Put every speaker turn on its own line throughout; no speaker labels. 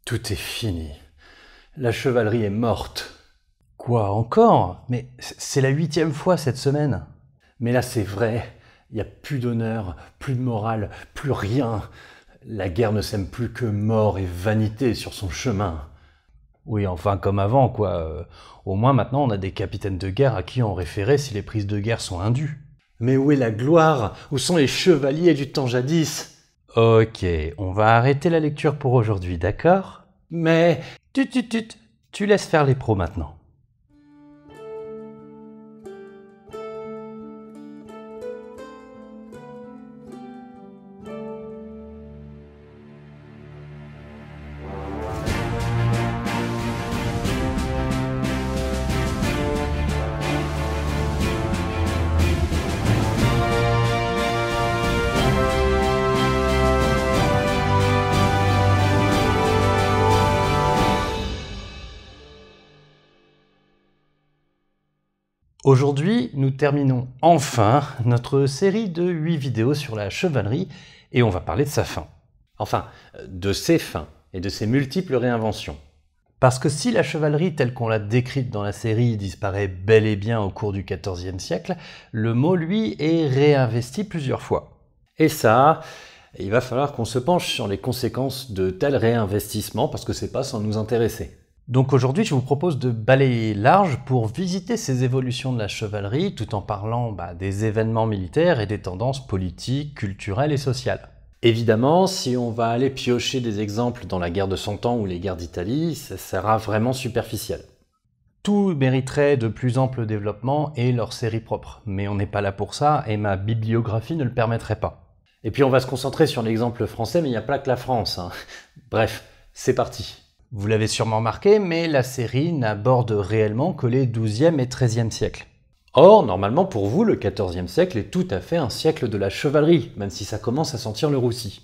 Tout est fini. La chevalerie est morte.
Quoi, encore? Mais c'est la 8e fois cette semaine.
Mais là c'est vrai, il n'y a plus d'honneur, plus de morale, plus rien. La guerre ne sème plus que mort et vanité sur son chemin.
Oui, enfin comme avant, quoi. Au moins maintenant on a des capitaines de guerre à qui on référait si les prises de guerre sont indues.
Mais où est la gloire? Où sont les chevaliers du temps jadis?
Ok, on va arrêter la lecture pour aujourd'hui, d'accord?
Mais...
Tu laisses faire les pros maintenant. Aujourd'hui, nous terminons enfin notre série de 8 vidéos sur la chevalerie et on va parler de sa fin.
Enfin, de ses fins et de ses multiples réinventions.
Parce que si la chevalerie telle qu'on l'a décrite dans la série disparaît bel et bien au cours du XIVe siècle, le mot, lui, est réinvesti plusieurs fois.
Et ça, il va falloir qu'on se penche sur les conséquences de tels réinvestissements parce que c'est pas sans nous intéresser.
Donc aujourd'hui, je vous propose de balayer large pour visiter ces évolutions de la chevalerie tout en parlant des événements militaires et des tendances politiques, culturelles et sociales.
Évidemment, si on va aller piocher des exemples dans la guerre de Cent Ans ou les guerres d'Italie, ça sera vraiment superficiel.
Tout mériterait de plus ample développement et leur série propre, mais on n'est pas là pour ça et ma bibliographie ne le permettrait pas.
Et puis on va se concentrer sur l'exemple français, mais il n'y a pas que la France. Bref, c'est parti.
Vous l'avez sûrement remarqué, mais la série n'aborde réellement que les XIIe et XIIIe siècles.
Or, normalement pour vous, le XIVe siècle est tout à fait un siècle de la chevalerie, même si ça commence à sentir le roussi.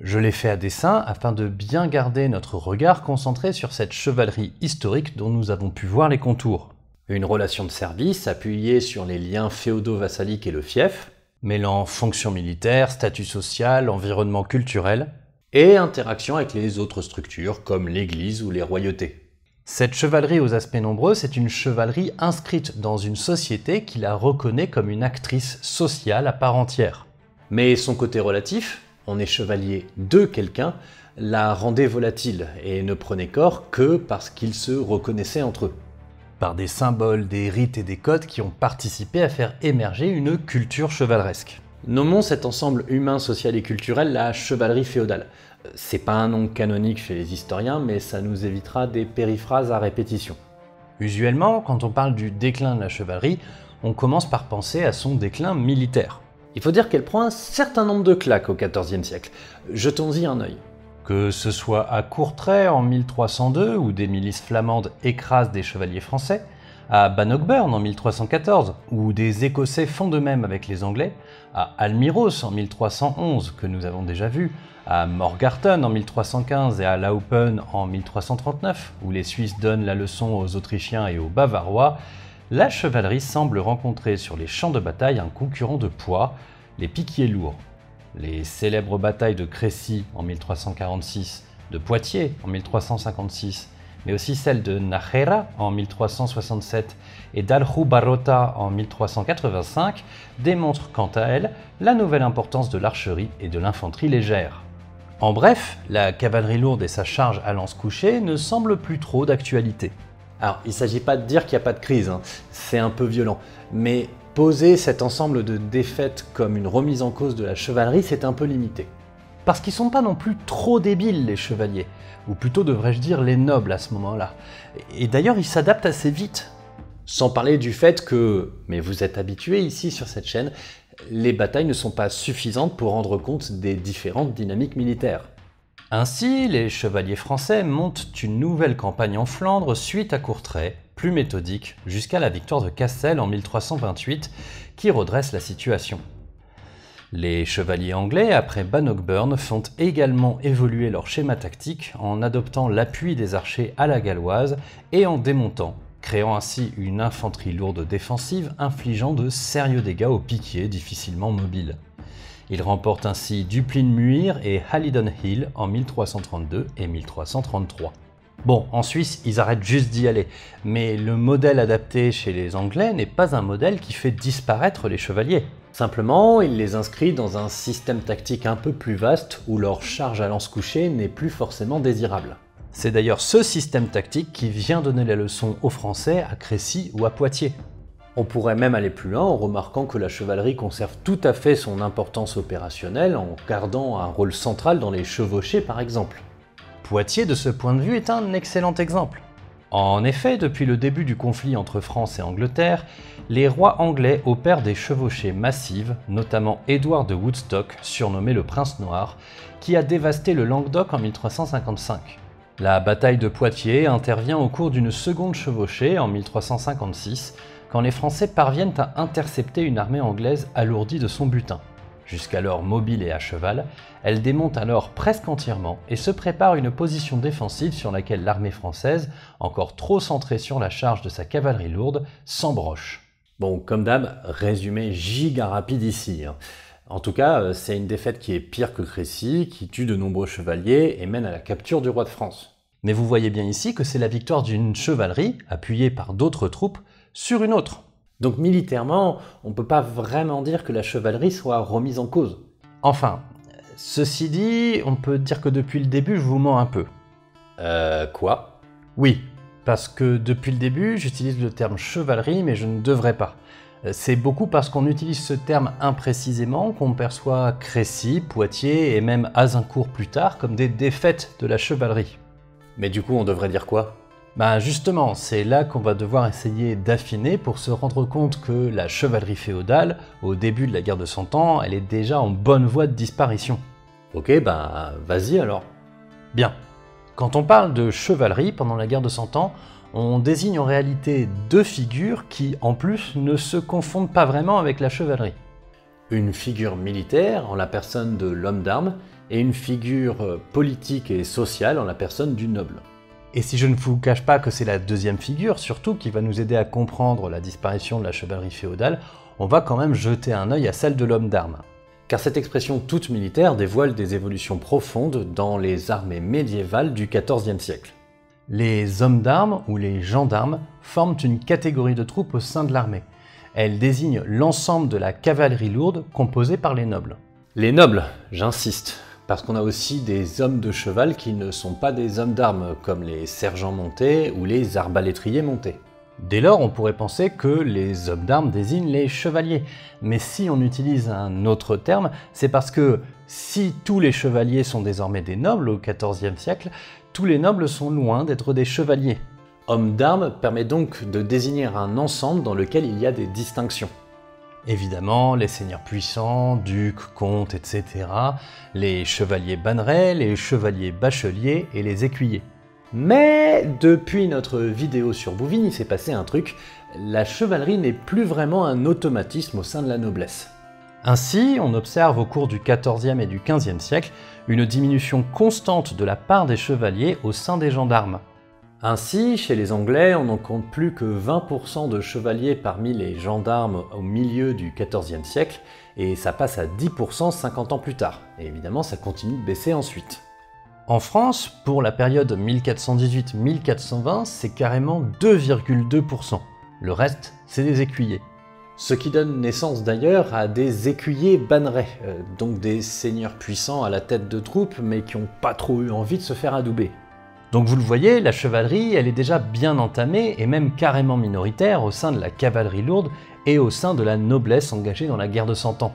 Je l'ai fait à dessein afin de bien garder notre regard concentré sur cette chevalerie historique dont nous avons pu voir les contours.
Une relation de service appuyée sur les liens féodaux-vassaliques et le fief,
mêlant fonction militaire, statut social, environnement culturel,
et interaction avec les autres structures comme l'Église ou les royautés.
Cette chevalerie aux aspects nombreux, c'est une chevalerie inscrite dans une société qui la reconnaît comme une actrice sociale à part entière.
Mais son côté relatif, on est chevalier de quelqu'un, la rendait volatile et ne prenait corps que parce qu'ils se reconnaissaient entre eux.
Par des symboles, des rites et des codes qui ont participé à faire émerger une culture chevaleresque.
Nommons cet ensemble humain, social et culturel la chevalerie féodale. C'est pas un nom canonique chez les historiens, mais ça nous évitera des périphrases à répétition.
Usuellement, quand on parle du déclin de la chevalerie, on commence par penser à son déclin militaire.
Il faut dire qu'elle prend un certain nombre de claques au XIVe siècle. Jetons-y un œil.
Que ce soit à Courtrai en 1302, où des milices flamandes écrasent des chevaliers français, à Bannockburn en 1314, où des Écossais font de même avec les Anglais, à Almiros en 1311, que nous avons déjà vu, à Morgarten en 1315 et à Laupen en 1339, où les Suisses donnent la leçon aux Autrichiens et aux Bavarois, la chevalerie semble rencontrer sur les champs de bataille un concurrent de poids, les piquiers lourds. Les célèbres batailles de Crécy en 1346, de Poitiers en 1356, mais aussi celles de Nájera en 1367 et d'Aljubarrota en 1385 démontrent quant à elles la nouvelle importance de l'archerie et de l'infanterie légère. En bref, la cavalerie lourde et sa charge à lance couchée ne semblent plus trop d'actualité.
Alors, il ne s'agit pas de dire qu'il n'y a pas de crise, c'est un peu violent, mais poser cet ensemble de défaites comme une remise en cause de la chevalerie, c'est un peu limité.
Parce qu'ils sont pas non plus trop débiles, les chevaliers, ou plutôt devrais-je dire les nobles à ce moment-là. Et d'ailleurs, ils s'adaptent assez vite.
Sans parler du fait que, mais vous êtes habitués ici sur cette chaîne, les batailles ne sont pas suffisantes pour rendre compte des différentes dynamiques militaires.
Ainsi, les chevaliers français montent une nouvelle campagne en Flandre suite à Courtrai, plus méthodique, jusqu'à la victoire de Cassel en 1328, qui redresse la situation. Les chevaliers anglais, après Bannockburn, font également évoluer leur schéma tactique en adoptant l'appui des archers à la galloise et en démontant, créant ainsi une infanterie lourde défensive infligeant de sérieux dégâts aux piquiers difficilement mobiles. Il remporte ainsi Duplin-Muir et Halidon Hill en 1332 et 1333. Bon, en Suisse, ils arrêtent juste d'y aller, mais le modèle adapté chez les Anglais n'est pas un modèle qui fait disparaître les chevaliers.
Simplement, il les inscrit dans un système tactique un peu plus vaste où leur charge à lance couchée n'est plus forcément désirable.
C'est d'ailleurs ce système tactique qui vient donner la leçon aux Français à Crécy ou à Poitiers.
On pourrait même aller plus loin en remarquant que la chevalerie conserve tout à fait son importance opérationnelle en gardant un rôle central dans les chevauchées par exemple.
Poitiers, de ce point de vue, est un excellent exemple. En effet, depuis le début du conflit entre France et Angleterre, les rois anglais opèrent des chevauchées massives, notamment Édouard de Woodstock, surnommé le Prince Noir, qui a dévasté le Languedoc en 1355. La bataille de Poitiers intervient au cours d'une seconde chevauchée en 1356, quand les Français parviennent à intercepter une armée anglaise alourdie de son butin. Jusqu'alors mobile et à cheval, elle démonte alors presque entièrement et se prépare une position défensive sur laquelle l'armée française, encore trop centrée sur la charge de sa cavalerie lourde, s'embroche.
Bon, comme d'hab, résumé giga rapide ici. En tout cas, c'est une défaite qui est pire que Crécy, qui tue de nombreux chevaliers et mène à la capture du roi de France.
Mais vous voyez bien ici que c'est la victoire d'une chevalerie, appuyée par d'autres troupes, sur une autre.
Donc militairement, on ne peut pas vraiment dire que la chevalerie soit remise en cause.
Enfin, ceci dit, on peut dire que depuis le début, je vous mens un peu.
Quoi ?
Oui, parce que depuis le début, j'utilise le terme chevalerie, mais je ne devrais pas. C'est beaucoup parce qu'on utilise ce terme imprécisément qu'on perçoit Crécy, Poitiers et même Azincourt plus tard comme des défaites de la chevalerie.
Mais du coup, on devrait dire quoi ?
Ben justement, c'est là qu'on va devoir essayer d'affiner pour se rendre compte que la chevalerie féodale, au début de la guerre de Cent Ans, elle est déjà en bonne voie de disparition.
Ok, ben vas-y alors.
Bien. Quand on parle de chevalerie pendant la guerre de Cent Ans, on désigne en réalité deux figures qui, en plus, ne se confondent pas vraiment avec la chevalerie.
Une figure militaire en la personne de l'homme d'armes et une figure politique et sociale en la personne du noble.
Et si je ne vous cache pas que c'est la deuxième figure, surtout, qui va nous aider à comprendre la disparition de la chevalerie féodale, on va quand même jeter un œil à celle de l'homme d'armes.
Car cette expression toute militaire dévoile des évolutions profondes dans les armées médiévales du XIVe siècle.
Les hommes d'armes ou les gendarmes forment une catégorie de troupes au sein de l'armée. Elles désignent l'ensemble de la cavalerie lourde composée par les nobles.
Les nobles, j'insiste. Parce qu'on a aussi des hommes de cheval qui ne sont pas des hommes d'armes, comme les sergents montés ou les arbalétriers montés.
Dès lors, on pourrait penser que les hommes d'armes désignent les chevaliers. Mais si on utilise un autre terme, c'est parce que si tous les chevaliers sont désormais des nobles au XIVe siècle, tous les nobles sont loin d'être des chevaliers.
Homme d'armes permet donc de désigner un ensemble dans lequel il y a des distinctions.
Évidemment, les seigneurs puissants, ducs, comtes, etc., les chevaliers bannerets, les chevaliers bacheliers et les écuyers.
Mais depuis notre vidéo sur Bouvines, il s'est passé un truc, la chevalerie n'est plus vraiment un automatisme au sein de la noblesse.
Ainsi, on observe au cours du XIVe et du XVe siècle une diminution constante de la part des chevaliers au sein des gendarmes.
Ainsi, chez les Anglais, on n'en compte plus que 20% de chevaliers parmi les gendarmes au milieu du XIVe siècle, et ça passe à 10% 50 ans plus tard. Et évidemment, ça continue de baisser ensuite.
En France, pour la période 1418-1420, c'est carrément 2,2%. Le reste, c'est des écuyers.
Ce qui donne naissance d'ailleurs à des écuyers bannerets, donc des seigneurs puissants à la tête de troupes, mais qui n'ont pas trop eu envie de se faire adouber.
Donc vous le voyez, la chevalerie, elle est déjà bien entamée et même carrément minoritaire au sein de la cavalerie lourde et au sein de la noblesse engagée dans la guerre de Cent Ans.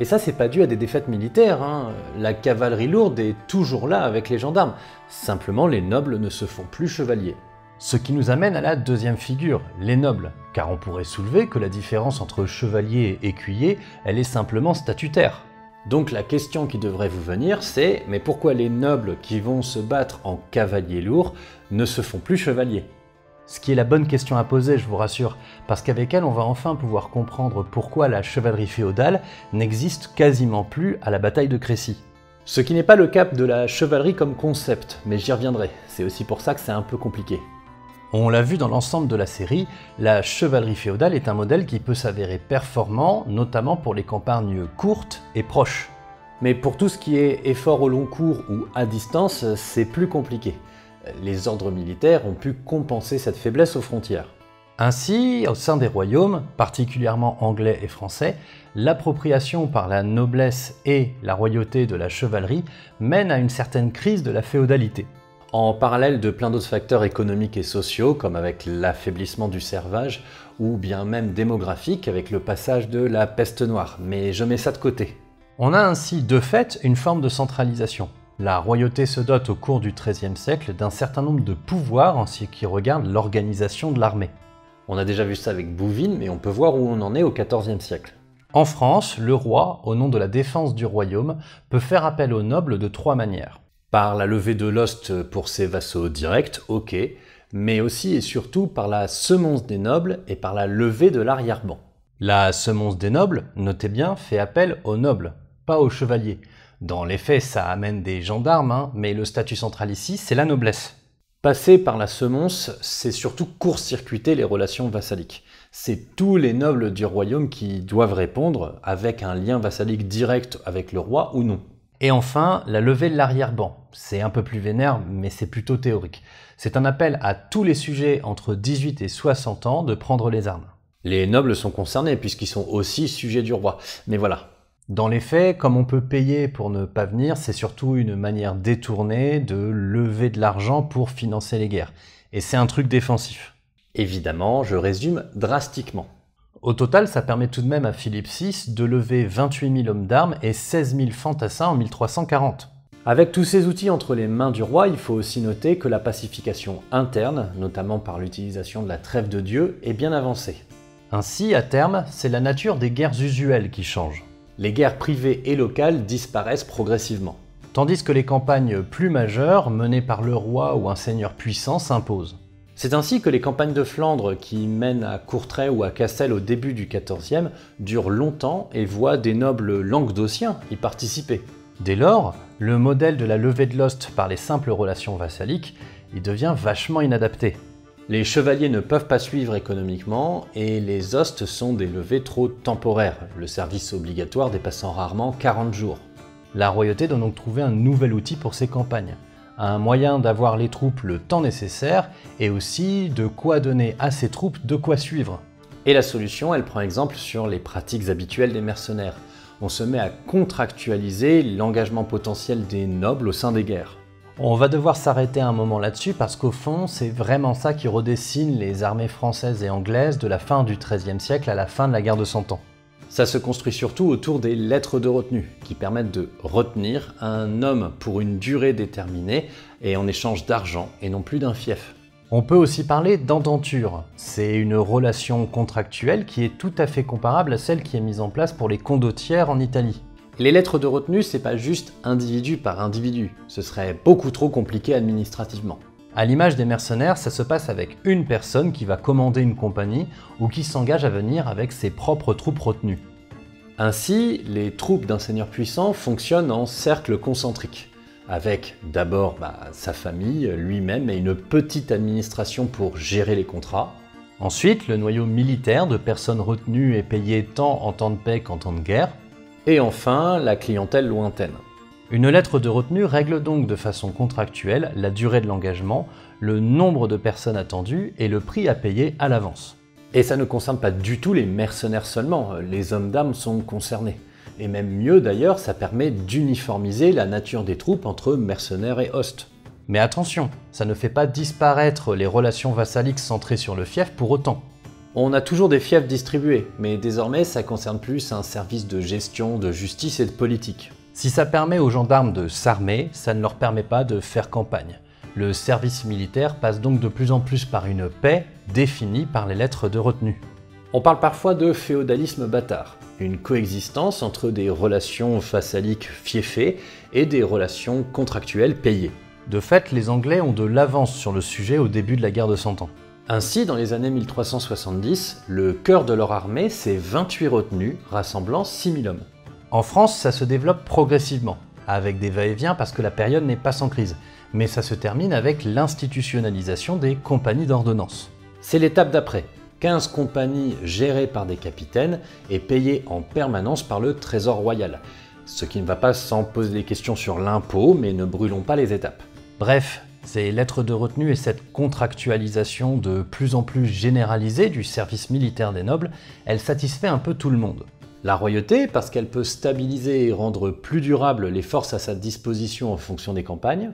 Et ça, c'est pas dû à des défaites militaires, hein. La cavalerie lourde est toujours là avec les gendarmes. Simplement, les nobles ne se font plus chevaliers.
Ce qui nous amène à la deuxième figure, les nobles. Car on pourrait soulever que la différence entre chevalier et écuyer, elle est simplement statutaire.
Donc la question qui devrait vous venir, c'est mais pourquoi les nobles qui vont se battre en cavaliers lourds ne se font plus chevaliers ?
Ce qui est la bonne question à poser, je vous rassure, parce qu'avec elle, on va enfin pouvoir comprendre pourquoi la chevalerie féodale n'existe quasiment plus à la bataille de Crécy.
Ce qui n'est pas le cas de la chevalerie comme concept, mais j'y reviendrai, c'est aussi pour ça que c'est un peu compliqué.
On l'a vu dans l'ensemble de la série, la chevalerie féodale est un modèle qui peut s'avérer performant, notamment pour les campagnes courtes et proches.
Mais pour tout ce qui est effort au long cours ou à distance, c'est plus compliqué. Les ordres militaires ont pu compenser cette faiblesse aux frontières.
Ainsi, au sein des royaumes, particulièrement anglais et français, l'appropriation par la noblesse et la royauté de la chevalerie mène à une certaine crise de la féodalité.
En parallèle de plein d'autres facteurs économiques et sociaux, comme avec l'affaiblissement du servage, ou bien même démographique avec le passage de la peste noire, mais je mets ça de côté.
On a ainsi de fait une forme de centralisation. La royauté se dote au cours du XIIIe siècle d'un certain nombre de pouvoirs en ce qui regarde l'organisation de l'armée.
On a déjà vu ça avec Bouvines, mais on peut voir où on en est au XIVe siècle.
En France, le roi, au nom de la défense du royaume, peut faire appel aux nobles de 3 manières.
Par la levée de l'ost pour ses vassaux directs, ok, mais aussi et surtout par la semonce des nobles et par la levée de l'arrière-ban.
La semonce des nobles, notez bien, fait appel aux nobles, pas aux chevaliers. Dans les faits, ça amène des gendarmes, mais le statut central ici, c'est la noblesse.
Passer par la semonce, c'est surtout court-circuiter les relations vassaliques. C'est tous les nobles du royaume qui doivent répondre avec un lien vassalique direct avec le roi ou non.
Et enfin, la levée de l'arrière-ban. C'est un peu plus vénère, mais c'est plutôt théorique. C'est un appel à tous les sujets entre 18 et 60 ans de prendre les armes.
Les nobles sont concernés puisqu'ils sont aussi sujets du roi, mais voilà.
Dans les faits, comme on peut payer pour ne pas venir, c'est surtout une manière détournée de lever de l'argent pour financer les guerres. Et c'est un truc défensif.
Évidemment, je résume drastiquement.
Au total, ça permet tout de même à Philippe VI de lever 28 000 hommes d'armes et 16 000 fantassins en 1340.
Avec tous ces outils entre les mains du roi, il faut aussi noter que la pacification interne, notamment par l'utilisation de la trêve de Dieu, est bien avancée.
Ainsi, à terme, c'est la nature des guerres usuelles qui change.
Les guerres privées et locales disparaissent progressivement.
Tandis que les campagnes plus majeures, menées par le roi ou un seigneur puissant, s'imposent.
C'est ainsi que les campagnes de Flandre qui mènent à Courtrai ou à Cassel au début du XIVe durent longtemps et voient des nobles languedociens y participer.
Dès lors, le modèle de la levée de l'ost par les simples relations vassaliques, il devient vachement inadapté.
Les chevaliers ne peuvent pas suivre économiquement et les ostes sont des levées trop temporaires, le service obligatoire dépassant rarement 40 jours.
La royauté doit donc trouver un nouvel outil pour ses campagnes. Un moyen d'avoir les troupes le temps nécessaire et aussi de quoi donner à ces troupes de quoi suivre.
Et la solution, elle prend exemple sur les pratiques habituelles des mercenaires. On se met à contractualiser l'engagement potentiel des nobles au sein des guerres.
On va devoir s'arrêter un moment là-dessus parce qu'au fond, c'est vraiment ça qui redessine les armées françaises et anglaises de la fin du XIIIe siècle à la fin de la guerre de 100 ans.
Ça se construit surtout autour des lettres de retenue, qui permettent de retenir un homme pour une durée déterminée et en échange d'argent et non plus d'un fief.
On peut aussi parler d'endenture. C'est une relation contractuelle qui est tout à fait comparable à celle qui est mise en place pour les condottières en Italie.
Les lettres de retenue, c'est pas juste individu par individu, ce serait beaucoup trop compliqué administrativement.
À l'image des mercenaires, ça se passe avec une personne qui va commander une compagnie ou qui s'engage à venir avec ses propres troupes retenues.
Ainsi, les troupes d'un seigneur puissant fonctionnent en cercle concentrique, avec d'abord sa famille, lui-même et une petite administration pour gérer les contrats.
Ensuite, le noyau militaire de personnes retenues et payées tant en temps de paix qu'en temps de guerre.
Et enfin, la clientèle lointaine.
Une lettre de retenue règle donc de façon contractuelle la durée de l'engagement, le nombre de personnes attendues et le prix à payer à l'avance.
Et ça ne concerne pas du tout les mercenaires seulement, les hommes d'armes sont concernés. Et même mieux d'ailleurs, ça permet d'uniformiser la nature des troupes entre mercenaires et hostes.
Mais attention, ça ne fait pas disparaître les relations vassaliques centrées sur le fief pour autant.
On a toujours des fiefs distribués, mais désormais ça concerne plus un service de gestion, de justice et de politique.
Si ça permet aux gendarmes de s'armer, ça ne leur permet pas de faire campagne. Le service militaire passe donc de plus en plus par une paix définie par les lettres de retenue.
On parle parfois de féodalisme bâtard, une coexistence entre des relations vassaliques fiefées et des relations contractuelles payées.
De fait, les Anglais ont de l'avance sur le sujet au début de la guerre de 100 ans.
Ainsi, dans les années 1370, le cœur de leur armée, c'est 28 retenues, rassemblant 6000 hommes.
En France, ça se développe progressivement. avec des va-et-vient parce que la période n'est pas sans crise. Mais ça se termine avec l'institutionnalisation des compagnies d'ordonnance.
C'est l'étape d'après. 15 compagnies gérées par des capitaines et payées en permanence par le Trésor royal. Ce qui ne va pas sans poser des questions sur l'impôt, mais ne brûlons pas les étapes.
Bref, ces lettres de retenue et cette contractualisation de plus en plus généralisée du service militaire des nobles, elle satisfait un peu tout le monde.
La royauté, parce qu'elle peut stabiliser et rendre plus durables les forces à sa disposition en fonction des campagnes.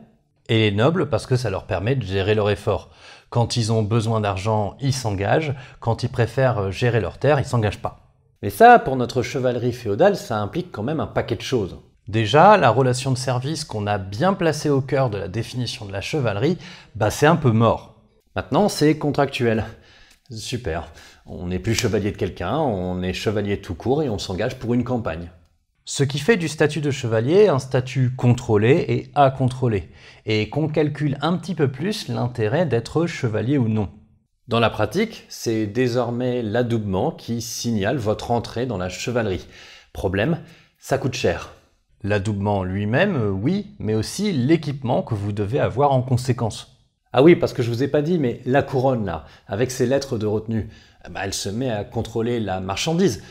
Et les nobles, parce que ça leur permet de gérer leur effort. Quand ils ont besoin d'argent, ils s'engagent. Quand ils préfèrent gérer leurs terres, ils s'engagent pas.
Mais ça, pour notre chevalerie féodale, ça implique quand même un paquet de choses.
Déjà, la relation de service qu'on a bien placée au cœur de la définition de la chevalerie, c'est un peu mort.
Maintenant, c'est contractuel. Super. On n'est plus chevalier de quelqu'un, on est chevalier tout court et on s'engage pour une campagne.
Ce qui fait du statut de chevalier un statut contrôlé et à contrôler, et qu'on calcule un petit peu plus l'intérêt d'être chevalier ou non.
Dans la pratique, c'est désormais l'adoubement qui signale votre entrée dans la chevalerie. Problème, ça coûte cher.
L'adoubement lui-même, oui, mais aussi l'équipement que vous devez avoir en conséquence.
Ah oui, parce que je vous ai pas dit, mais la couronne là, avec ses lettres de retenue, elle se met à contrôler la marchandise,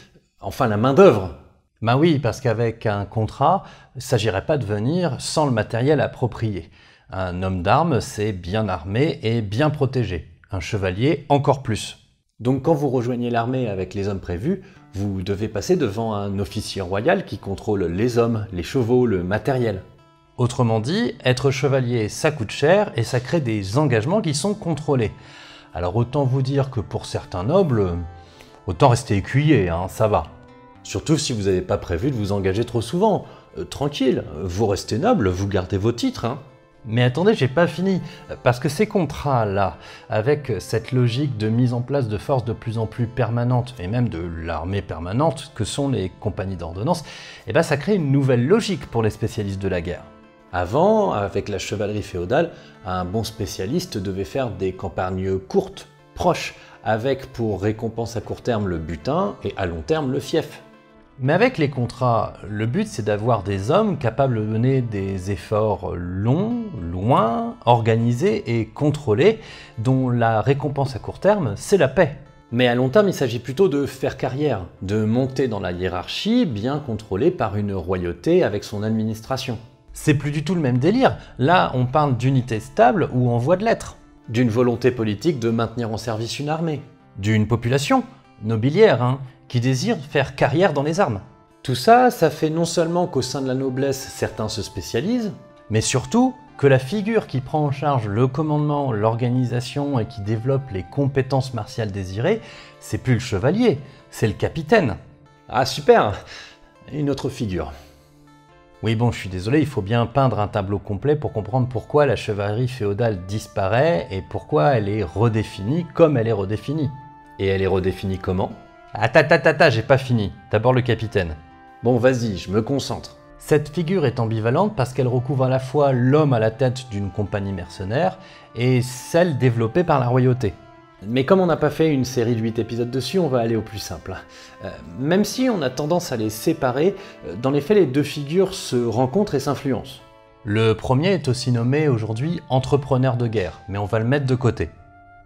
enfin la main-d'œuvre.
Oui, parce qu'avec un contrat, il ne s'agirait pas de venir sans le matériel approprié. Un homme d'armes, c'est bien armé et bien protégé. Un chevalier, encore plus.
Donc quand vous rejoignez l'armée avec les hommes prévus, vous devez passer devant un officier royal qui contrôle les hommes, les chevaux, le matériel.
Autrement dit, être chevalier, ça coûte cher et ça crée des engagements qui sont contrôlés. Alors autant vous dire que pour certains nobles, autant rester écuyer, ça va.
Surtout si vous n'avez pas prévu de vous engager trop souvent. Tranquille, vous restez noble, vous gardez vos titres.
Mais attendez, j'ai pas fini, parce que ces contrats-là, avec cette logique de mise en place de forces de plus en plus permanentes, et même de l'armée permanente, que sont les compagnies d'ordonnance, ça crée une nouvelle logique pour les spécialistes de la guerre.
Avant, avec la chevalerie féodale, un bon spécialiste devait faire des campagnes courtes, proches, avec pour récompense à court terme le butin et à long terme le fief.
Mais avec les contrats, le but c'est d'avoir des hommes capables de mener des efforts longs, loin, organisés et contrôlés, dont la récompense à court terme, c'est la paix.
Mais à long terme, il s'agit plutôt de faire carrière, de monter dans la hiérarchie, bien contrôlée par une royauté avec son administration.
C'est plus du tout le même délire, là on parle d'unité stable ou en voie de l'être.
D'une volonté politique de maintenir en service une armée.
D'une population nobiliaire, qui désire faire carrière dans les armes.
Tout ça, ça fait non seulement qu'au sein de la noblesse, certains se spécialisent,
mais surtout que la figure qui prend en charge le commandement, l'organisation et qui développe les compétences martiales désirées, c'est plus le chevalier, c'est le capitaine.
Ah super, une autre figure.
Oui bon, je suis désolé, il faut bien peindre un tableau complet pour comprendre pourquoi la chevalerie féodale disparaît et pourquoi elle est redéfinie comme elle est redéfinie.
Et elle est redéfinie comment ?
Attends, j'ai pas fini. D'abord le capitaine.
Bon, vas-y, je me concentre.
Cette figure est ambivalente parce qu'elle recouvre à la fois l'homme à la tête d'une compagnie mercenaire et celle développée par la royauté.
Mais comme on n'a pas fait une série de 8 épisodes dessus, on va aller au plus simple. Même si on a tendance à les séparer, dans les faits, les deux figures se rencontrent et s'influencent.
Le premier est aussi nommé aujourd'hui entrepreneur de guerre, mais on va le mettre de côté.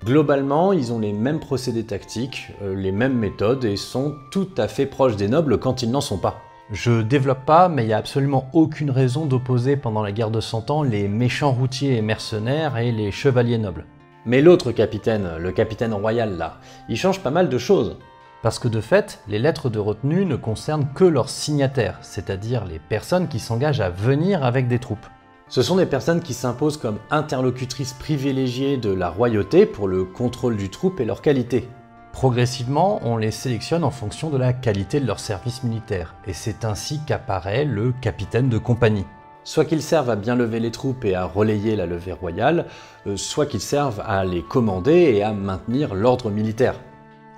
Globalement, ils ont les mêmes procédés tactiques, les mêmes méthodes et sont tout à fait proches des nobles quand ils n'en sont pas.
Je développe pas, mais il n'y a absolument aucune raison d'opposer pendant la guerre de 100 ans les méchants routiers et mercenaires et les chevaliers nobles.
Mais l'autre capitaine, le capitaine royal là, il change pas mal de choses.
Parce que de fait, les lettres de retenue ne concernent que leurs signataires, c'est-à-dire les personnes qui s'engagent à venir avec des troupes.
Ce sont des personnes qui s'imposent comme interlocutrices privilégiées de la royauté pour le contrôle du troupe et leur qualité.
Progressivement, on les sélectionne en fonction de la qualité de leur service militaire, et c'est ainsi qu'apparaît le capitaine de compagnie.
Soit qu'ils servent à bien lever les troupes et à relayer la levée royale, soit qu'ils servent à les commander et à maintenir l'ordre militaire.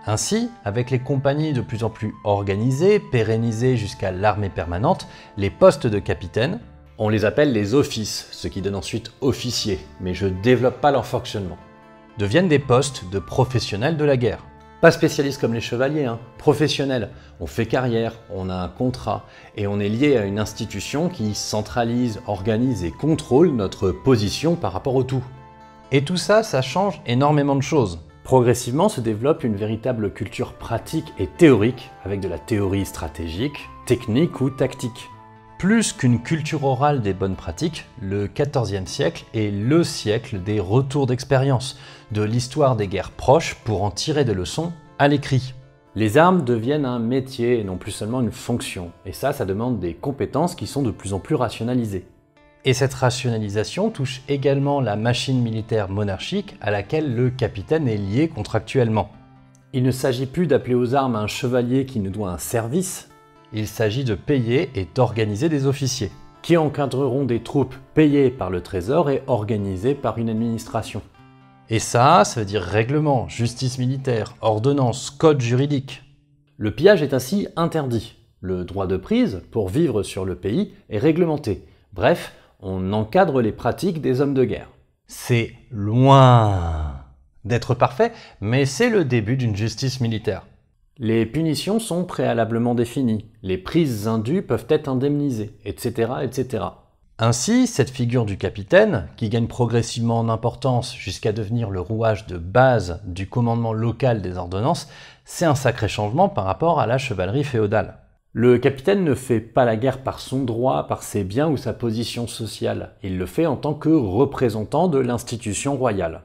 Ainsi, avec les compagnies de plus en plus organisées, pérennisées jusqu'à l'armée permanente, les postes de capitaine,
on les appelle les offices, ce qui donne ensuite officiers, mais je développe pas leur fonctionnement.
Deviennent des postes de professionnels de la guerre.
Pas spécialiste comme les chevaliers, hein, professionnel. On fait carrière, on a un contrat et on est lié à une institution qui centralise, organise et contrôle notre position par rapport au tout.
Et tout ça, ça change énormément de choses.
Progressivement se développe une véritable culture pratique et théorique, avec de la théorie stratégique, technique ou tactique.
Plus qu'une culture orale des bonnes pratiques, le XIVe siècle est le siècle des retours d'expérience, de l'histoire des guerres proches pour en tirer des leçons à l'écrit.
Les armes deviennent un métier et non plus seulement une fonction, et ça demande des compétences qui sont de plus en plus rationalisées.
Et cette rationalisation touche également la machine militaire monarchique à laquelle le capitaine est lié contractuellement.
Il ne s'agit plus d'appeler aux armes un chevalier qui nous doit un service,
il s'agit de payer et d'organiser des officiers,
qui encadreront des troupes payées par le Trésor et organisées par une administration.
Et ça veut dire règlement, justice militaire, ordonnance, code juridique.
Le pillage est ainsi interdit. Le droit de prise, pour vivre sur le pays, est réglementé. Bref, on encadre les pratiques des hommes de guerre.
C'est loin d'être parfait, mais c'est le début d'une justice militaire.
Les punitions sont préalablement définies, les prises indues peuvent être indemnisées, etc., etc.
Ainsi, cette figure du capitaine, qui gagne progressivement en importance jusqu'à devenir le rouage de base du commandement local des ordonnances, c'est un sacré changement par rapport à la chevalerie féodale.
Le capitaine ne fait pas la guerre par son droit, par ses biens ou sa position sociale. Il le fait en tant que représentant de l'institution royale.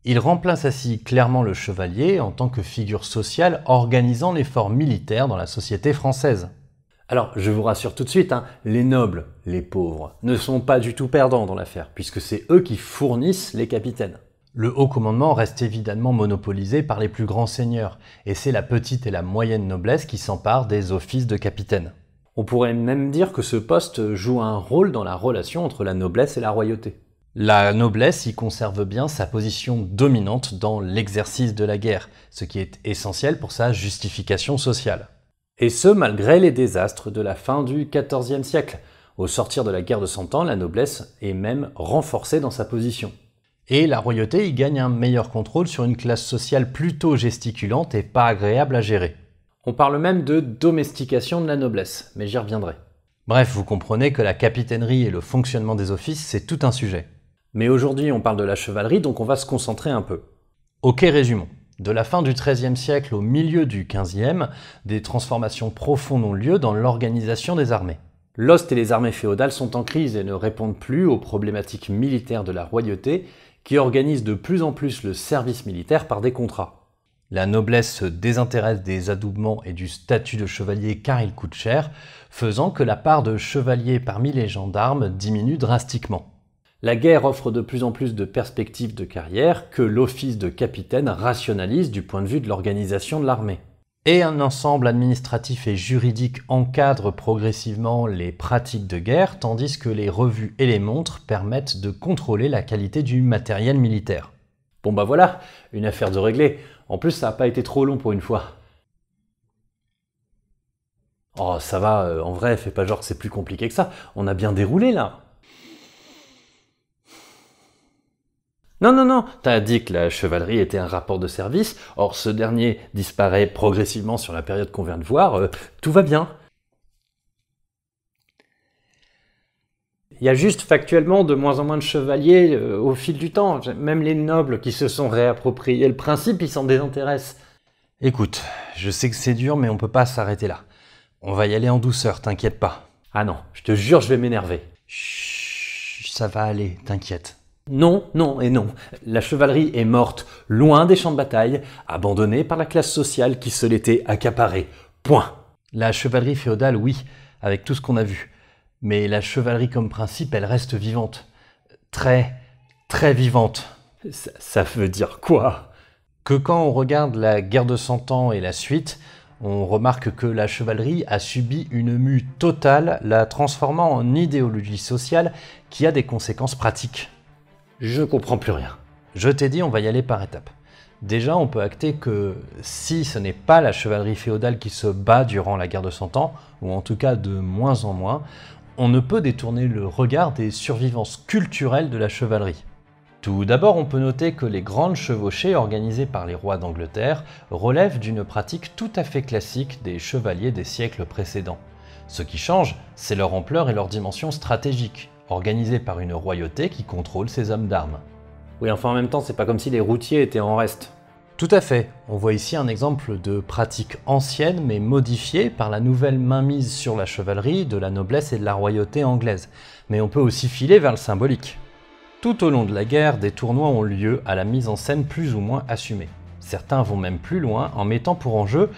Il remplace ainsi clairement le chevalier en tant que figure sociale organisant l'effort militaire dans la société française.
Alors, je vous rassure tout de suite, les nobles, les pauvres, ne sont pas du tout perdants dans l'affaire, puisque c'est eux qui fournissent les capitaines.
Le haut commandement reste évidemment monopolisé par les plus grands seigneurs, et c'est la petite et la moyenne noblesse qui s'emparent des offices de capitaine.
On pourrait même dire que ce poste joue un rôle dans la relation entre la noblesse et la royauté.
La noblesse y conserve bien sa position dominante dans l'exercice de la guerre, ce qui est essentiel pour sa justification sociale.
Et ce, malgré les désastres de la fin du XIVe siècle. Au sortir de la guerre de Cent Ans, la noblesse est même renforcée dans sa position.
Et la royauté y gagne un meilleur contrôle sur une classe sociale plutôt gesticulante et pas agréable à gérer.
On parle même de domestication de la noblesse, mais j'y reviendrai.
Bref, vous comprenez que la capitainerie et le fonctionnement des offices, c'est tout un sujet.
Mais aujourd'hui, on parle de la chevalerie, donc on va se concentrer un peu.
Ok, résumons. De la fin du XIIIe siècle au milieu du XVe, des transformations profondes ont lieu dans l'organisation des armées.
L'ost et les armées féodales sont en crise et ne répondent plus aux problématiques militaires de la royauté, qui organise de plus en plus le service militaire par des contrats.
La noblesse se désintéresse des adoubements et du statut de chevalier car il coûte cher, faisant que la part de chevaliers parmi les gendarmes diminue drastiquement.
La guerre offre de plus en plus de perspectives de carrière que l'office de capitaine rationalise du point de vue de l'organisation de l'armée.
Et un ensemble administratif et juridique encadre progressivement les pratiques de guerre, tandis que les revues et les montres permettent de contrôler la qualité du matériel militaire.
Bon bah voilà, une affaire de régler. En plus, ça n'a pas été trop long pour une fois. Oh, ça va, en vrai, fais pas genre que c'est plus compliqué que ça. On a bien déroulé là. Non, t'as dit que la chevalerie était un rapport de service, or ce dernier disparaît progressivement sur la période qu'on vient de voir, tout va bien. Il y a juste factuellement de moins en moins de chevaliers au fil du temps, même les nobles qui se sont réappropriés le principe, ils s'en désintéressent.
Écoute, je sais que c'est dur mais on peut pas s'arrêter là. On va y aller en douceur, t'inquiète pas.
Ah non, je te jure je vais m'énerver.
Chut, ça va aller, t'inquiète.
Non, et non. La chevalerie est morte, loin des champs de bataille, abandonnée par la classe sociale qui se l'était accaparée. Point.
La chevalerie féodale, oui, avec tout ce qu'on a vu. Mais la chevalerie comme principe, elle reste vivante. Très vivante.
Ça veut dire quoi?
Que quand on regarde la guerre de Cent Ans et la suite, on remarque que la chevalerie a subi une mue totale, la transformant en idéologie sociale qui a des conséquences pratiques.
Je comprends plus rien.
Je t'ai dit, on va y aller par étapes. Déjà, on peut acter que si ce n'est pas la chevalerie féodale qui se bat durant la guerre de Cent Ans, ou en tout cas de moins en moins, on ne peut détourner le regard des survivances culturelles de la chevalerie. Tout d'abord, on peut noter que les grandes chevauchées organisées par les rois d'Angleterre relèvent d'une pratique tout à fait classique des chevaliers des siècles précédents. Ce qui change, c'est leur ampleur et leur dimension stratégique, organisées par une royauté qui contrôle ses hommes d'armes.
Oui, enfin en même temps, c'est pas comme si les routiers étaient en reste.
Tout à fait, on voit ici un exemple de pratique ancienne mais modifiée par la nouvelle mainmise sur la chevalerie de la noblesse et de la royauté anglaise. Mais on peut aussi filer vers le symbolique. Tout au long de la guerre, des tournois ont lieu à la mise en scène plus ou moins assumée. Certains vont même plus loin en mettant pour enjeu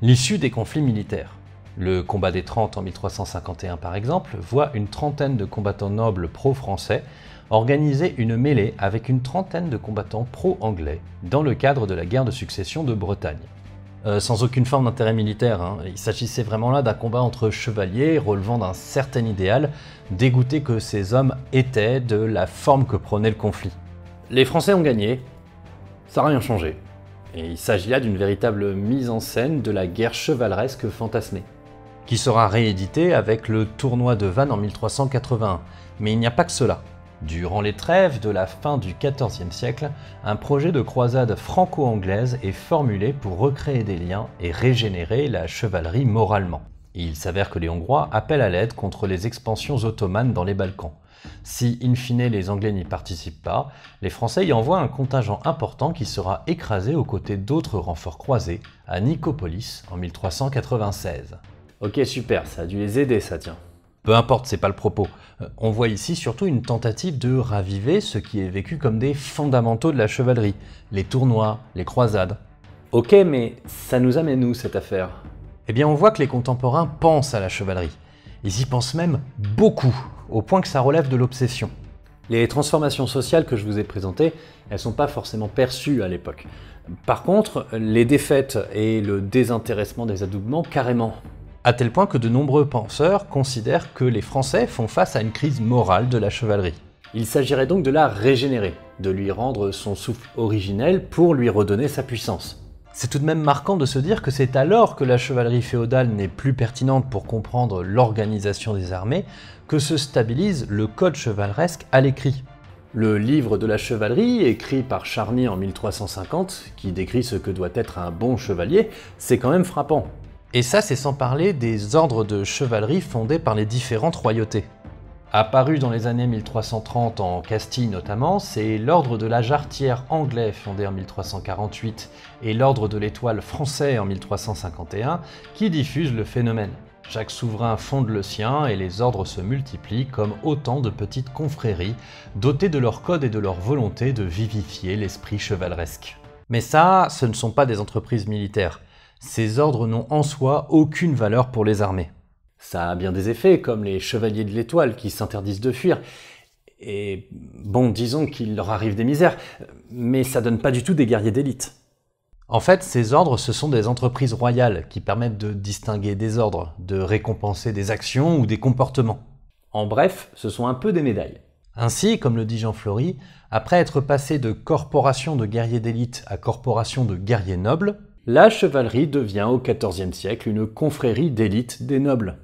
l'issue des conflits militaires. Le combat des 30 en 1351 par exemple voit une trentaine de combattants nobles pro-français organiser une mêlée avec une trentaine de combattants pro-anglais dans le cadre de la guerre de succession de Bretagne. Sans aucune forme d'intérêt militaire, il s'agissait vraiment là d'un combat entre chevaliers relevant d'un certain idéal, dégoûtés que ces hommes étaient de la forme que prenait le conflit.
Les Français ont gagné, ça n'a rien changé. Et il s'agit là d'une véritable mise en scène de la guerre chevaleresque fantasmée.
Qui sera réédité avec le tournoi de Vannes en 1381. Mais il n'y a pas que cela. Durant les trêves de la fin du XIVe siècle, un projet de croisade franco-anglaise est formulé pour recréer des liens et régénérer la chevalerie moralement. Il s'avère que les Hongrois appellent à l'aide contre les expansions ottomanes dans les Balkans. Si, in fine, les Anglais n'y participent pas, les Français y envoient un contingent important qui sera écrasé aux côtés d'autres renforts croisés à Nicopolis en 1396.
Ok, super, ça a dû les aider ça, tiens.
Peu importe, c'est pas le propos. On voit ici surtout une tentative de raviver ce qui est vécu comme des fondamentaux de la chevalerie, les tournois, les croisades.
Ok, mais ça nous amène où cette affaire?
Eh bien, on voit que les contemporains pensent à la chevalerie. Ils y pensent même beaucoup, au point que ça relève de l'obsession.
Les transformations sociales que je vous ai présentées, elles sont pas forcément perçues à l'époque. Par contre, les défaites et le désintéressement des adoubements, carrément.
À tel point que de nombreux penseurs considèrent que les Français font face à une crise morale de la chevalerie.
Il s'agirait donc de la régénérer, de lui rendre son souffle originel pour lui redonner sa puissance.
C'est tout de même marquant de se dire que c'est alors que la chevalerie féodale n'est plus pertinente pour comprendre l'organisation des armées que se stabilise le code chevaleresque à l'écrit.
Le livre de la chevalerie, écrit par Charny en 1350, qui décrit ce que doit être un bon chevalier, c'est quand même frappant.
Et ça, c'est sans parler des ordres de chevalerie fondés par les différentes royautés. Apparu dans les années 1330 en Castille notamment, c'est l'ordre de la Jarretière anglais fondé en 1348 et l'ordre de l'Étoile français en 1351 qui diffusent le phénomène. Chaque souverain fonde le sien et les ordres se multiplient comme autant de petites confréries dotées de leur code et de leur volonté de vivifier l'esprit chevaleresque. Mais ça, ce ne sont pas des entreprises militaires. Ces ordres n'ont en soi aucune valeur pour les armées.
Ça a bien des effets, comme les chevaliers de l'Étoile qui s'interdisent de fuir. Et bon, disons qu'il leur arrive des misères, mais ça donne pas du tout des guerriers d'élite.
En fait, ces ordres, ce sont des entreprises royales qui permettent de distinguer des ordres, de récompenser des actions ou des comportements.
En bref, ce sont un peu des médailles.
Ainsi, comme le dit Jean Flory, après être passé de corporation de guerriers d'élite à corporation de guerriers nobles,
la chevalerie devient au XIVe siècle une confrérie d'élite des nobles.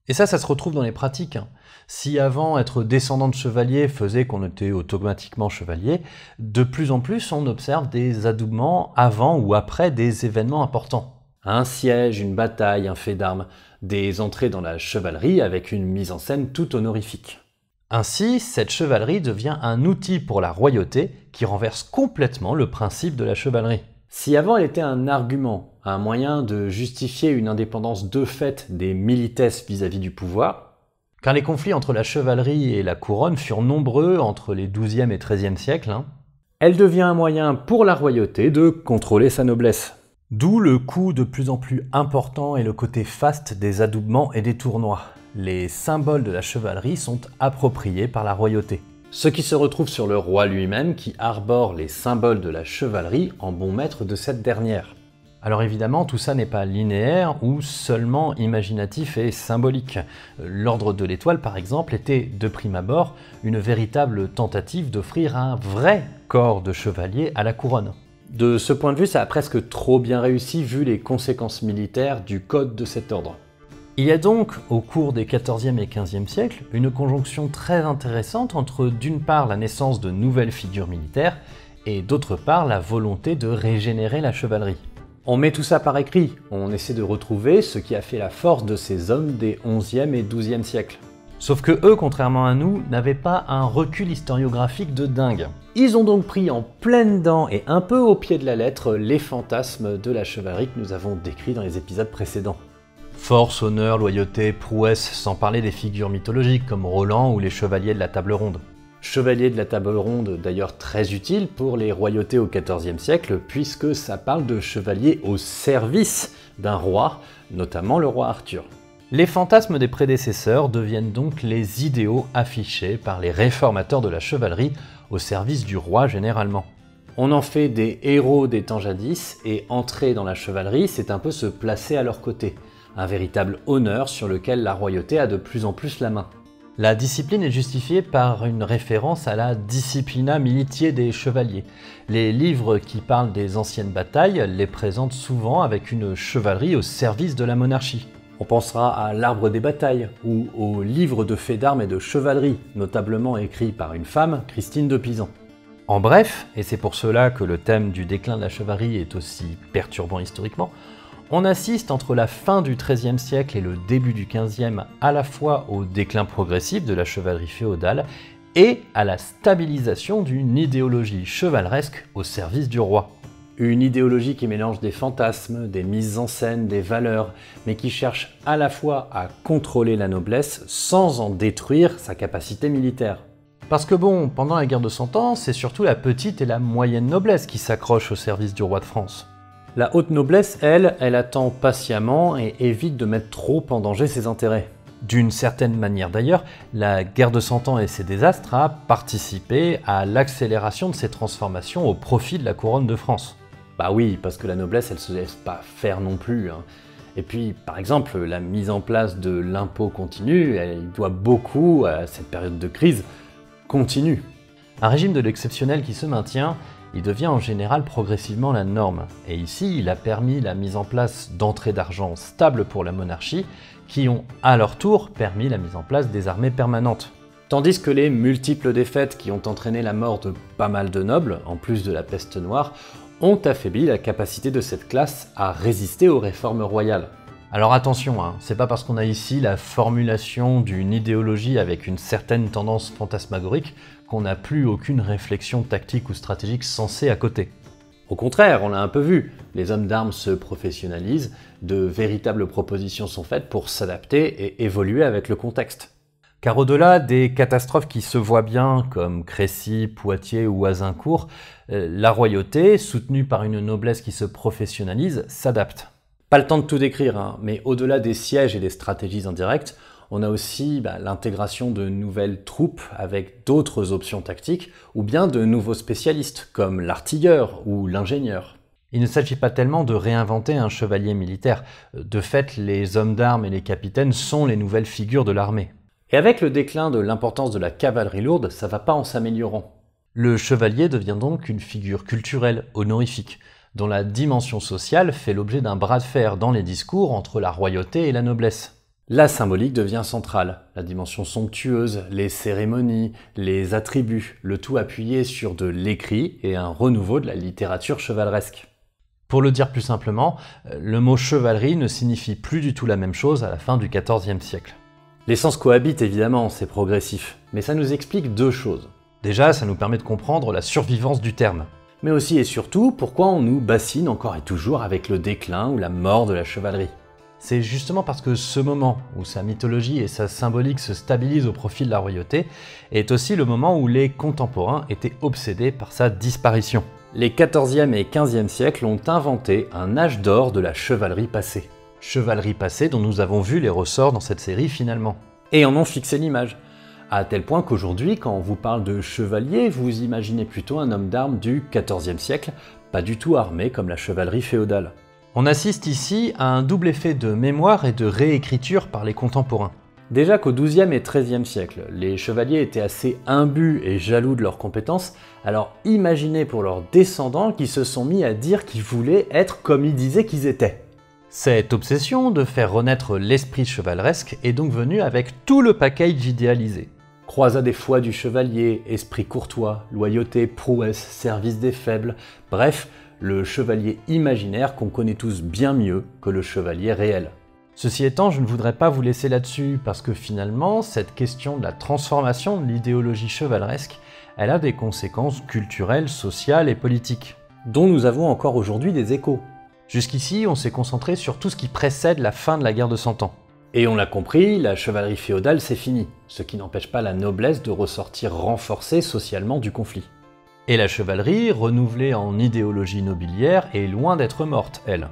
Et ça se retrouve dans les pratiques. Si avant, être descendant de chevalier faisait qu'on était automatiquement chevalier, de plus en plus on observe des adoubements avant ou après des événements importants.
Un siège, une bataille, un fait d'armes, des entrées dans la chevalerie avec une mise en scène tout honorifique.
Ainsi, cette chevalerie devient un outil pour la royauté qui renverse complètement le principe de la chevalerie.
Si avant elle était un argument, un moyen de justifier une indépendance de fait des milites vis-à-vis du pouvoir,
car les conflits entre la chevalerie et la couronne furent nombreux entre les XIIe et XIIIe siècles,
elle devient un moyen pour la royauté de contrôler sa noblesse.
D'où le coût de plus en plus important et le côté faste des adoubements et des tournois. Les symboles de la chevalerie sont appropriés par la royauté.
Ce qui se retrouve sur le roi lui-même qui arbore les symboles de la chevalerie en bon maître de cette dernière.
Alors évidemment, tout ça n'est pas linéaire ou seulement imaginatif et symbolique. L'ordre de l'Étoile, par exemple, était de prime abord une véritable tentative d'offrir un vrai corps de chevalier à la couronne.
De ce point de vue, ça a presque trop bien réussi vu les conséquences militaires du code de cet ordre. Il y a donc, au cours des XIVe et XVe siècles, une conjonction très intéressante entre d'une part la naissance de nouvelles figures militaires et d'autre part la volonté de régénérer la chevalerie. On met tout ça par écrit, on essaie de retrouver ce qui a fait la force de ces hommes des XIe et XIIe siècles. Sauf que eux, contrairement à nous, n'avaient pas un recul historiographique de dingue. Ils ont donc pris en pleine dent et un peu au pied de la lettre les fantasmes de la chevalerie que nous avons décrits dans les épisodes précédents. Force, honneur, loyauté, prouesse, sans parler des figures mythologiques comme Roland ou les chevaliers de la table ronde. Chevaliers de la table ronde d'ailleurs très utile pour les royautés au XIVe siècle puisque ça parle de chevaliers au service d'un roi, notamment le roi Arthur. Les fantasmes des prédécesseurs deviennent donc les idéaux affichés par les réformateurs de la chevalerie au service du roi généralement. On en fait des héros des temps jadis et entrer dans la chevalerie, c'est un peu se placer à leur côté. Un véritable honneur sur lequel la royauté a de plus en plus la main. La discipline est justifiée par une référence à la disciplina militiae des chevaliers. Les livres qui parlent des anciennes batailles les présentent souvent avec une chevalerie au service de la monarchie. On pensera à l'Arbre des batailles ou au livre de faits d'armes et de chevalerie, notablement écrit par une femme, Christine de Pisan. En bref, et c'est pour cela que le thème du déclin de la chevalerie est aussi perturbant historiquement, on assiste entre la fin du XIIIe siècle et le début du XVe à la fois au déclin progressif de la chevalerie féodale et à la stabilisation d'une idéologie chevaleresque au service du roi. Une idéologie qui mélange des fantasmes, des mises en scène, des valeurs, mais qui cherche à la fois à contrôler la noblesse sans en détruire sa capacité militaire. Parce que bon, pendant la guerre de Cent Ans, c'est surtout la petite et la moyenne noblesse qui s'accrochent au service du roi de France. La haute noblesse, elle attend patiemment et évite de mettre trop en danger ses intérêts. D'une certaine manière d'ailleurs, la guerre de Cent Ans et ses désastres a participé à l'accélération de ces transformations au profit de la couronne de France. Bah oui, parce que la noblesse, elle se laisse pas faire non plus. Et puis, par exemple, la mise en place de l'impôt continu, elle doit beaucoup à cette période de crise continue. Un régime de l'exceptionnel qui se maintient, il devient en général progressivement la norme. Et ici, il a permis la mise en place d'entrées d'argent stables pour la monarchie, qui ont à leur tour permis la mise en place des armées permanentes. Tandis que les multiples défaites qui ont entraîné la mort de pas mal de nobles, en plus de la peste noire, ont affaibli la capacité de cette classe à résister aux réformes royales. Alors attention, c'est pas parce qu'on a ici la formulation d'une idéologie avec une certaine tendance fantasmagorique qu'on n'a plus aucune réflexion tactique ou stratégique sensée à côté. Au contraire, on l'a un peu vu, les hommes d'armes se professionnalisent, de véritables propositions sont faites pour s'adapter et évoluer avec le contexte. Car au-delà des catastrophes qui se voient bien, comme Crécy, Poitiers ou Azincourt, la royauté, soutenue par une noblesse qui se professionnalise, s'adapte. Pas le temps de tout décrire, mais au-delà des sièges et des stratégies indirectes, on a aussi l'intégration de nouvelles troupes avec d'autres options tactiques, ou bien de nouveaux spécialistes, comme l'artilleur ou l'ingénieur. Il ne s'agit pas tellement de réinventer un chevalier militaire. De fait, les hommes d'armes et les capitaines sont les nouvelles figures de l'armée. Et avec le déclin de l'importance de la cavalerie lourde, ça va pas en s'améliorant. Le chevalier devient donc une figure culturelle, honorifique, dont la dimension sociale fait l'objet d'un bras de fer dans les discours entre la royauté et la noblesse. La symbolique devient centrale, la dimension somptueuse, les cérémonies, les attributs, le tout appuyé sur de l'écrit et un renouveau de la littérature chevaleresque. Pour le dire plus simplement, le mot chevalerie ne signifie plus du tout la même chose à la fin du XIVe siècle. Les sens cohabitent évidemment, c'est progressif, mais ça nous explique deux choses. Déjà, ça nous permet de comprendre la survivance du terme. Mais aussi et surtout, pourquoi on nous bassine encore et toujours avec le déclin ou la mort de la chevalerie. C'est justement parce que ce moment où sa mythologie et sa symbolique se stabilisent au profit de la royauté est aussi le moment où les contemporains étaient obsédés par sa disparition. Les XIVe et XVe siècles ont inventé un âge d'or de la chevalerie passée. Chevalerie passée dont nous avons vu les ressorts dans cette série finalement. Et en ont fixé l'image. À tel point qu'aujourd'hui, quand on vous parle de chevalier, vous imaginez plutôt un homme d'armes du XIVe siècle, pas du tout armé comme la chevalerie féodale. On assiste ici à un double effet de mémoire et de réécriture par les contemporains. Déjà qu'au XIIe et XIIIe siècle, les chevaliers étaient assez imbus et jaloux de leurs compétences, alors imaginez pour leurs descendants qui se sont mis à dire qu'ils voulaient être comme ils disaient qu'ils étaient.
Cette obsession de faire renaître l'esprit chevaleresque est donc venue avec tout le package idéalisé.
Croisade des foi du chevalier, esprit courtois, loyauté, prouesse, service des faibles, bref, le chevalier imaginaire qu'on connaît tous bien mieux que le chevalier réel.
Ceci étant, je ne voudrais pas vous laisser là-dessus, parce que finalement, cette question de la transformation de l'idéologie chevaleresque, elle a des conséquences culturelles, sociales et politiques,
dont nous avons encore aujourd'hui des échos.
Jusqu'ici, on s'est concentré sur tout ce qui précède la fin de la guerre de 100 ans.
Et on l'a compris, la chevalerie féodale c'est fini, ce qui n'empêche pas la noblesse de ressortir renforcée socialement du conflit.
Et la chevalerie, renouvelée en idéologie nobiliaire, est loin d'être morte, elle.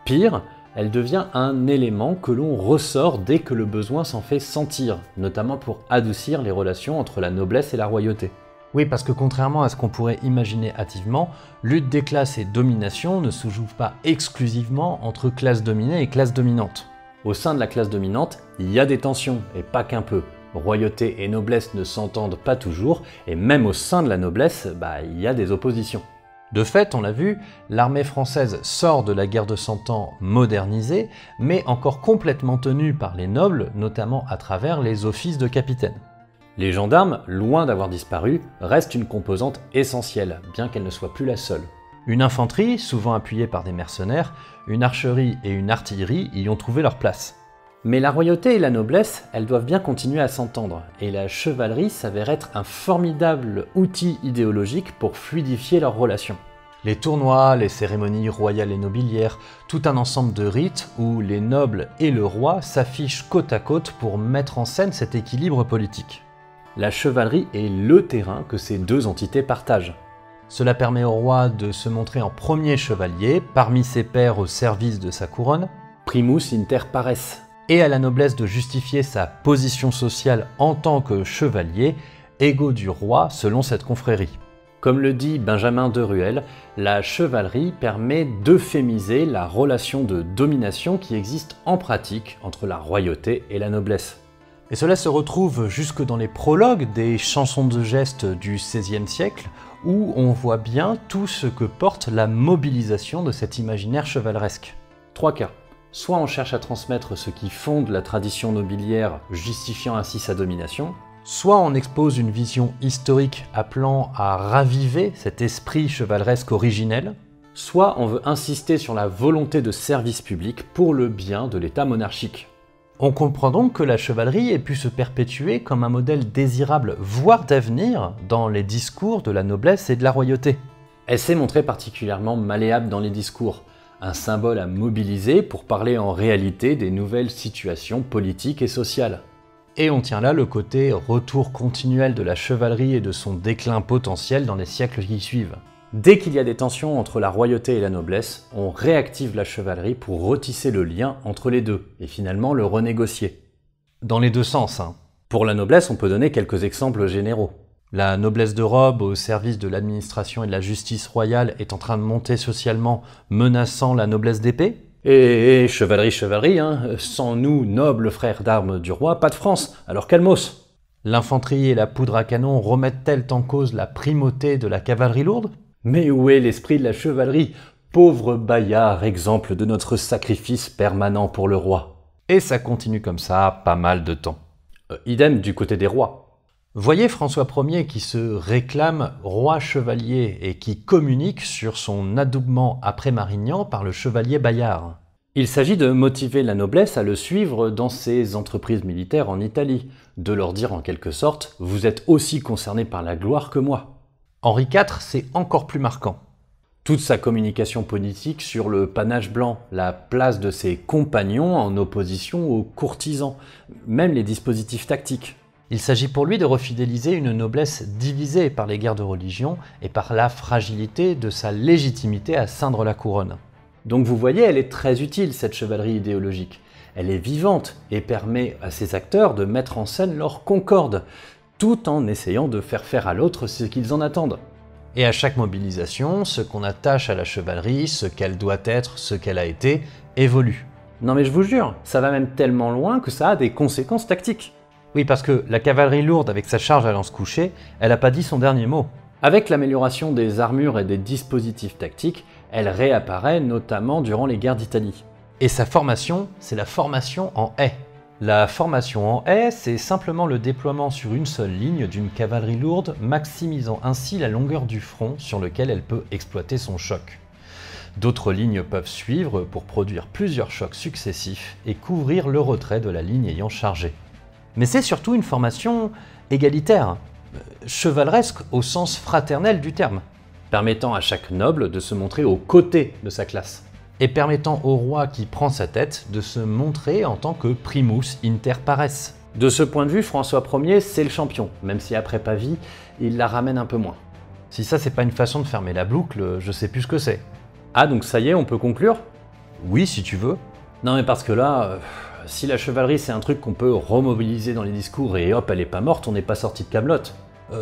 Pire, elle devient un élément que l'on ressort dès que le besoin s'en fait sentir, notamment pour adoucir les relations entre la noblesse et la royauté.
Oui, parce que contrairement à ce qu'on pourrait imaginer hâtivement, lutte des classes et domination ne se joue pas exclusivement entre classes dominées et classes dominantes.
Au sein de la classe dominante, il y a des tensions, et pas qu'un peu. Royauté et noblesse ne s'entendent pas toujours, et même au sein de la noblesse, il y a des oppositions.
De fait, on l'a vu, l'armée française sort de la guerre de 100 ans modernisée, mais encore complètement tenue par les nobles, notamment à travers les offices de capitaine.
Les gendarmes, loin d'avoir disparu, restent une composante essentielle, bien qu'elle ne soit plus la seule.
Une infanterie, souvent appuyée par des mercenaires, une archerie et une artillerie y ont trouvé leur place.
Mais la royauté et la noblesse, elles doivent bien continuer à s'entendre, et la chevalerie s'avère être un formidable outil idéologique pour fluidifier leurs relations.
Les tournois, les cérémonies royales et nobiliaires, tout un ensemble de rites où les nobles et le roi s'affichent côte à côte pour mettre en scène cet équilibre politique.
La chevalerie est le terrain que ces deux entités partagent.
Cela permet au roi de se montrer en premier chevalier, parmi ses pairs au service de sa couronne,
primus inter pares,
et à la noblesse de justifier sa position sociale en tant que chevalier, égaux du roi selon cette confrérie.
Comme le dit Benjamin de Ruel, la chevalerie permet d'euphémiser la relation de domination qui existe en pratique entre la royauté et la noblesse.
Et cela se retrouve jusque dans les prologues des chansons de gestes du XVIe siècle, où on voit bien tout ce que porte la mobilisation de cet imaginaire chevaleresque.
3 cas. Soit on cherche à transmettre ce qui fonde la tradition nobiliaire, justifiant ainsi sa domination,
soit on expose une vision historique appelant à raviver cet esprit chevaleresque originel,
soit on veut insister sur la volonté de service public pour le bien de l'État monarchique.
On comprend donc que la chevalerie ait pu se perpétuer comme un modèle désirable, voire d'avenir, dans les discours de la noblesse et de la royauté.
Elle s'est montrée particulièrement malléable dans les discours, un symbole à mobiliser pour parler en réalité des nouvelles situations politiques et sociales.
Et on tient là le côté retour continuel de la chevalerie et de son déclin potentiel dans les siècles qui suivent.
Dès qu'il y a des tensions entre la royauté et la noblesse, on réactive la chevalerie pour retisser le lien entre les deux, et finalement le renégocier.
Dans les deux sens, hein.
Pour la noblesse, on peut donner quelques exemples généraux.
La noblesse de robe au service de l'administration et de la justice royale est en train de monter socialement, menaçant la noblesse d'épée.
Et chevalerie, hein. Sans nous, nobles frères d'armes du roi, pas de France, alors calmos.
L'infanterie et la poudre à canon remettent-elles en cause la primauté de la cavalerie lourde ?
Mais où est l'esprit de la chevalerie, pauvre Bayard, exemple de notre sacrifice permanent pour le roi?
Et ça continue comme ça pas mal de temps.
Idem du côté des rois.
Voyez François Ier qui se réclame roi chevalier et qui communique sur son adoubement après Marignan par le chevalier Bayard.
Il s'agit de motiver la noblesse à le suivre dans ses entreprises militaires en Italie, de leur dire en quelque sorte « vous êtes aussi concernés par la gloire que moi ».
Henri IV, c'est encore plus marquant.
Toute sa communication politique sur le panache blanc, la place de ses compagnons en opposition aux courtisans, même les dispositifs tactiques.
Il s'agit pour lui de refidéliser une noblesse divisée par les guerres de religion et par la fragilité de sa légitimité à ceindre la couronne.
Donc vous voyez, elle est très utile cette chevalerie idéologique. Elle est vivante et permet à ses acteurs de mettre en scène leur concorde, tout en essayant de faire à l'autre ce qu'ils en attendent.
Et à chaque mobilisation, ce qu'on attache à la chevalerie, ce qu'elle doit être, ce qu'elle a été, évolue.
Non mais je vous jure, ça va même tellement loin que ça a des conséquences tactiques.
Oui, parce que la cavalerie lourde avec sa charge à lance couchée, elle n'a pas dit son dernier mot.
Avec l'amélioration des armures et des dispositifs tactiques, elle réapparaît notamment durant les guerres d'Italie.
Et sa formation, c'est la formation en haie. La formation en haie, c'est simplement le déploiement sur une seule ligne d'une cavalerie lourde, maximisant ainsi la longueur du front sur lequel elle peut exploiter son choc. D'autres lignes peuvent suivre pour produire plusieurs chocs successifs et couvrir le retrait de la ligne ayant chargé. Mais c'est surtout une formation égalitaire, chevaleresque au sens fraternel du terme,
permettant à chaque noble de se montrer aux côtés de sa classe.
et permettant au roi qui prend sa tête de se montrer en tant que primus inter pares.
De ce point de vue, François Ier, c'est le champion, même si après Pavie, il la ramène un peu moins.
Si ça c'est pas une façon de fermer la boucle, je sais plus ce que c'est.
Ah, donc ça y est, on peut conclure?
Oui, si tu veux.
Non mais parce que là, si la chevalerie c'est un truc qu'on peut remobiliser dans les discours et hop, elle est pas morte, on n'est pas sorti de Kaamelott.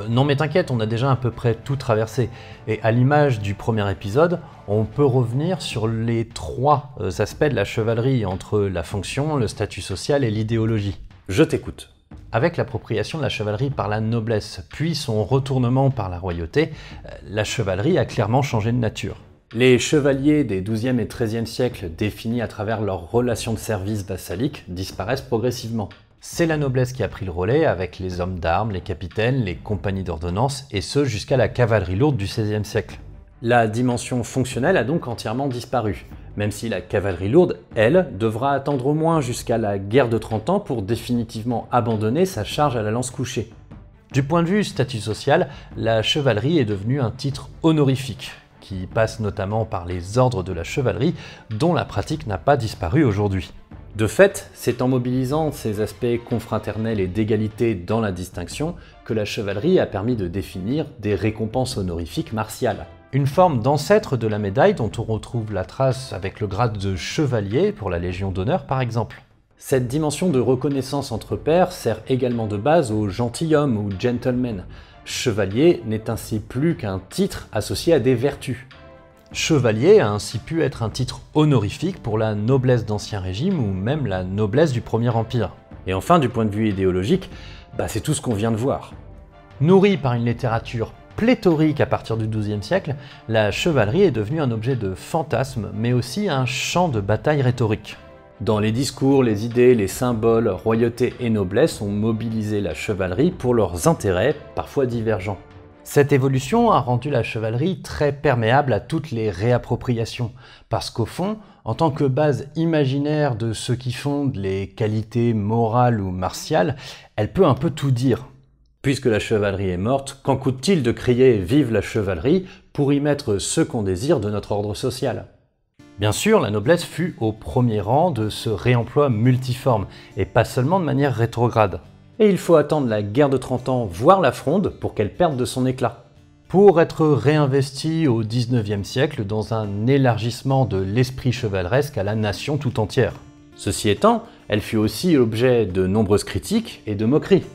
Non mais t'inquiète, on a déjà à peu près tout traversé. Et à l'image du premier épisode, on peut revenir sur les trois aspects de la chevalerie, entre la fonction, le statut social et l'idéologie.
Je t'écoute.
Avec l'appropriation de la chevalerie par la noblesse, puis son retournement par la royauté, la chevalerie a clairement changé de nature.
Les chevaliers des XIIe et XIIIe siècles, définis à travers leurs relations de service vassaliques, disparaissent progressivement.
C'est la noblesse qui a pris le relais avec les hommes d'armes, les capitaines, les compagnies d'ordonnance, et ce jusqu'à la cavalerie lourde du XVIe siècle.
La dimension fonctionnelle a donc entièrement disparu, même si la cavalerie lourde, elle, devra attendre au moins jusqu'à la guerre de 30 ans pour définitivement abandonner sa charge à la lance couchée.
Du point de vue statut social, la chevalerie est devenue un titre honorifique, qui passe notamment par les ordres de la chevalerie, dont la pratique n'a pas disparu aujourd'hui.
De fait, c'est en mobilisant ces aspects confraternels et d'égalité dans la distinction que la chevalerie a permis de définir des récompenses honorifiques martiales.
Une forme d'ancêtre de la médaille dont on retrouve la trace avec le grade de chevalier pour la Légion d'honneur par exemple.
Cette dimension de reconnaissance entre pairs sert également de base aux gentilshommes ou gentlemen. Chevalier n'est ainsi plus qu'un titre associé à des vertus.
Chevalier a ainsi pu être un titre honorifique pour la noblesse d'Ancien Régime ou même la noblesse du Premier Empire.
Et enfin, du point de vue idéologique, c'est tout ce qu'on vient de voir.
Nourrie par une littérature pléthorique à partir du XIIe siècle, la chevalerie est devenue un objet de fantasme, mais aussi un champ de bataille rhétorique.
Dans les discours, les idées, les symboles, royauté et noblesse ont mobilisé la chevalerie pour leurs intérêts, parfois divergents.
Cette évolution a rendu la chevalerie très perméable à toutes les réappropriations, parce qu'au fond, en tant que base imaginaire de ce qui fondent les qualités morales ou martiales, elle peut un peu tout dire.
Puisque la chevalerie est morte, qu'en coûte-t-il de crier « Vive la chevalerie » pour y mettre ce qu'on désire de notre ordre social ?
Bien sûr, la noblesse fut au premier rang de ce réemploi multiforme, et pas seulement de manière rétrograde.
Et il faut attendre la guerre de 30 ans, voire la Fronde, pour qu'elle perde de son éclat.
Pour être réinvestie au XIXe siècle dans un élargissement de l'esprit chevaleresque à la nation tout entière.
Ceci étant, elle fut aussi l'objet de nombreuses critiques et de moqueries.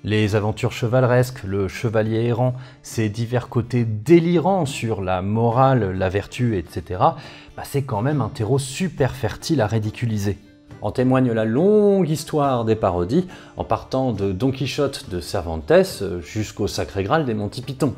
Les aventures chevaleresques, le chevalier errant, ces divers côtés délirants sur la morale, la vertu, etc., c'est quand même un terreau super fertile à ridiculiser.
En témoigne la longue histoire des parodies, en partant de Don Quichotte de Cervantes jusqu'au Sacré Graal des Monty Python.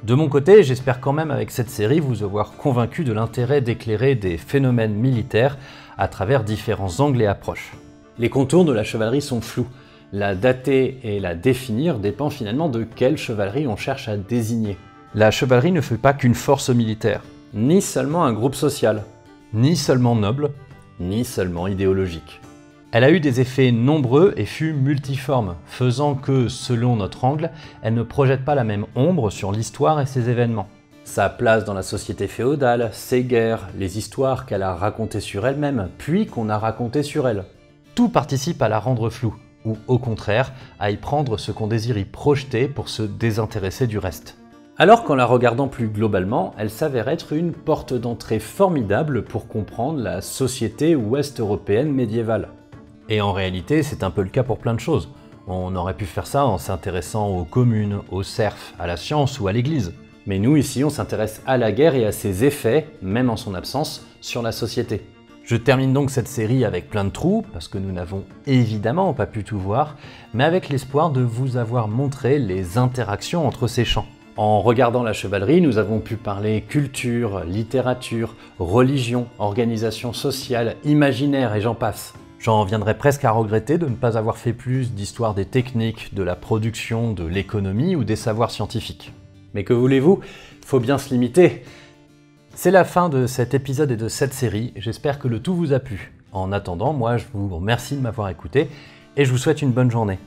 De mon côté, j'espère quand même avec cette série vous avoir convaincu de l'intérêt d'éclairer des phénomènes militaires à travers différents angles et approches.
Les contours de la chevalerie sont flous. La dater et la définir dépend finalement de quelle chevalerie on cherche à désigner.
La chevalerie ne fut pas qu'une force militaire,
ni seulement un groupe social,
ni seulement noble,
ni seulement idéologique.
Elle a eu des effets nombreux et fut multiforme, faisant que, selon notre angle, elle ne projette pas la même ombre sur l'histoire et ses événements.
Sa place dans la société féodale, ses guerres, les histoires qu'elle a racontées sur elle-même, puis qu'on a racontées sur elle.
Tout participe à la rendre floue, ou au contraire, à y prendre ce qu'on désire y projeter pour se désintéresser du reste.
Alors qu'en la regardant plus globalement, elle s'avère être une porte d'entrée formidable pour comprendre la société ouest-européenne médiévale.
Et en réalité, c'est un peu le cas pour plein de choses. On aurait pu faire ça en s'intéressant aux communes, aux serfs, à la science ou à l'église.
Mais nous, ici, on s'intéresse à la guerre et à ses effets, même en son absence, sur la société.
Je termine donc cette série avec plein de trous, parce que nous n'avons évidemment pas pu tout voir, mais avec l'espoir de vous avoir montré les interactions entre ces champs.
En regardant la chevalerie, nous avons pu parler culture, littérature, religion, organisation sociale, imaginaire et j'en passe. J'en viendrais presque à regretter de ne pas avoir fait plus d'histoire des techniques, de la production, de l'économie ou des savoirs scientifiques. Mais que voulez-vous? Faut bien se limiter. C'est la fin de cet épisode et de cette série, j'espère que le tout vous a plu. En attendant, moi je vous remercie de m'avoir écouté et je vous souhaite une bonne journée.